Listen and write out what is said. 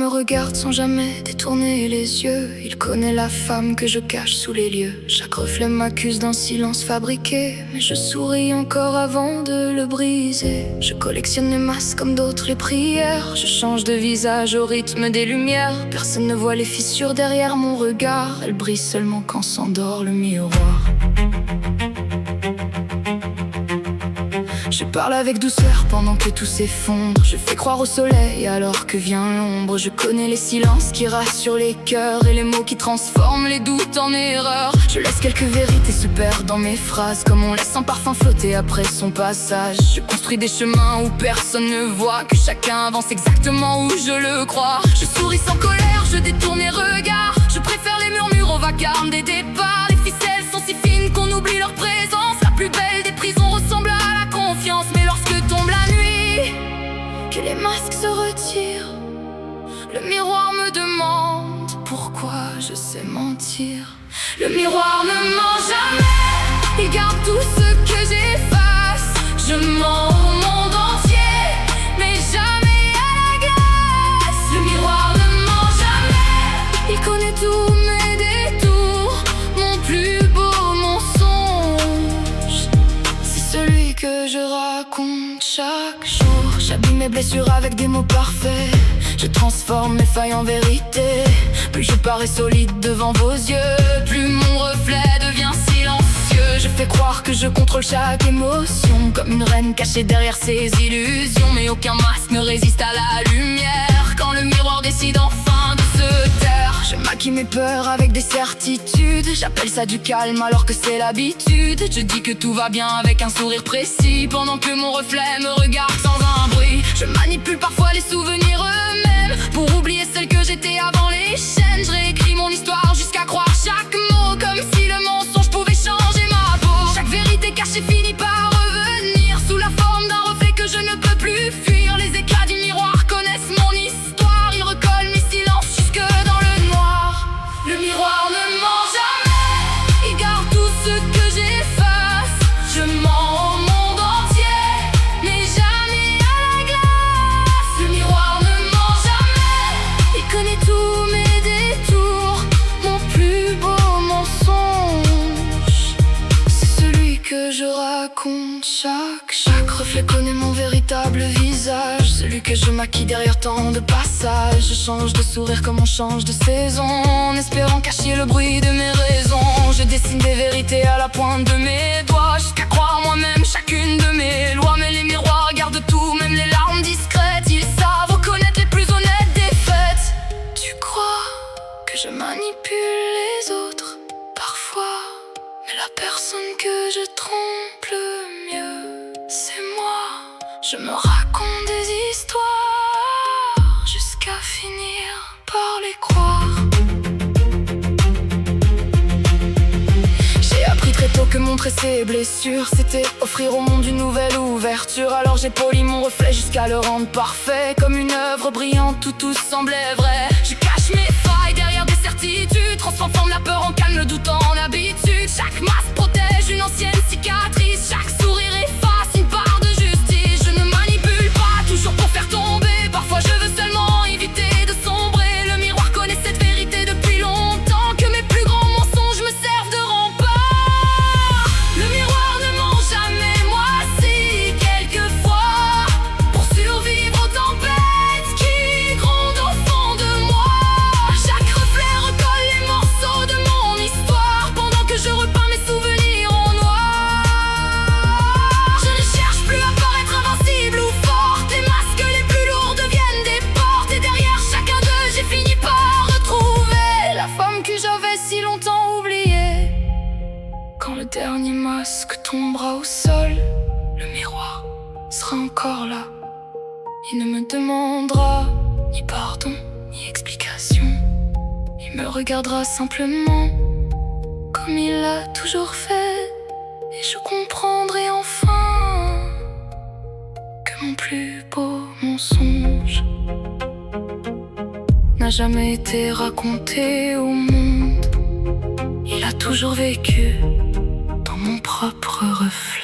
me regarde sans jamais détourner les yeux. Il connaît la femme que je cache sous les lieux. Chaque reflet m'accuse d'un silence fabriqué, mais je souris encore avant de le briser. Je collectionne les masques comme d'autres les prières. Je change de visage au rythme des lumières. Personne ne voit les fissures derrière mon regard. Elles brillent seulement quand s'endort le miroir. Je parle avec douceur pendant que tout s'effondre. Je fais croire au soleil alors que vient l'ombre. Je connais les silences qui rassurent les cœurs et les mots qui transforment les doutes en erreurs. Je laisse quelques vérités se perdre dans mes phrases, comme on laisse un parfum flotter après son passage. Je construis des chemins où personne ne voit, que chacun avance exactement où je le crois. Je souris sans colère, je détourne les regards. Je préfère les murmures au vacarme des départs. Les ficelles sont si fines qu'on oublie leur présence. La plus belle des prisons ressemble à la confiance, mais lorsque tombe la nuit, que les masques se retirent, le miroir me demande pourquoi je sais mentir. Le miroir ne ment jamais, il garde tout ce que j'efface. Je mens au monde entier, mais jamais à la glace. Le miroir ne ment jamais, il connaît tous mes détours. Mon plus beau mensonge, c'est celui que je raconte chaque jour. J'habille mes blessures avec des mots parfaits. Je transforme mes failles en vérité. Plus je parais solide devant vos yeux, plus mon reflet devient silencieux. Je fais croire que je contrôle chaque émotion, comme une reine cachée derrière ses illusions. Mais aucun masque ne résiste à la lumière quand le miroir décide enfin de se taire. Je maquille mes peurs avec des certitudes. J'appelle ça du calme alors que c'est l'habitude. Je dis que tout va bien avec un sourire précis, pendant que mon reflet me regarde sans un bruit. Je manipule parfois les souvenirs eux-mêmes pour oublier celle que j'étais avant les chaînes. Je réécris mon histoire jusqu'à croire chaque mot, comme si le mensonge pouvait changer ma peau. Chaque vérité cachée finit par revenir sous la forme d'un reflet que je ne peux plus fuir. Les éclats du miroir connaissent mon histoire. Ils recollent mes silences jusque dans le noir. Le miroir ne ment jamais, il garde tout ce que j'efface. Je mens au monde entier, mais jamais à la glace. Le miroir ne ment jamais, il connaît tous mes détours. Mon plus beau mensonge, c'est celui que je raconte chaque reflet connaît mon véritable visage, celui que je maquille derrière tant de passages. Je change de sourire comme on change de saison, en espérant cacher le bruit de mes raisons. Je dessine des vérités à la pointe de mes doigts, jusqu'à croire moi-même chacune de mes lois. Mais les miroirs gardent tout, même les larmes discrètes. Ils savent reconnaître les plus honnêtes défaites. Tu crois que je manipule les autres parfois, mais la personne que je trompe le mieux, c'est moi. Je me raconte des histoires jusqu'à finir par les croire. J'ai appris très tôt que montrer ses blessures, c'était offrir au monde une nouvelle ouverture. Alors j'ai poli mon reflet jusqu'à le rendre parfait, comme une œuvre brillante où tout semblait vrai. Je cache mes failles derrière des certitudes, transforme la peur en calme, le doute en habitude. Chaque masque protège une ancienne cicatrice, chaque sourire efface une part de justice. Je ne manipule pas toujours pour faire tomber, parfois je veux seulement éviter de sombrer. Le miroir connaît cette vérité depuis longtemps, que mes plus grands mensonges me servent de rempart. Le miroir ne ment jamais, moi si, quelquefois, pour survivre aux tempêtes qui grondent au fond de moi. Chaque reflet recolle les morceaux de mon histoire, pendant que je repeins mes souvenirs en noir. Je ne cherche plus à paraître invincible ou forte, les masques les plus lourds deviennent des portes. Et derrière chacun d'eux j'ai fini par retrouver la femme que j'avais si longtemps oubliée. Quand le dernier masque tombera au sol, le miroir sera encore là. Il ne me demandera ni pardon, ni explication. Il me regardera simplement comme il l'a toujours fait. Et je comprendrai enfin que mon plus beau mensonge n'a jamais été raconté au monde. Il a toujours vécu dans mon propre reflet.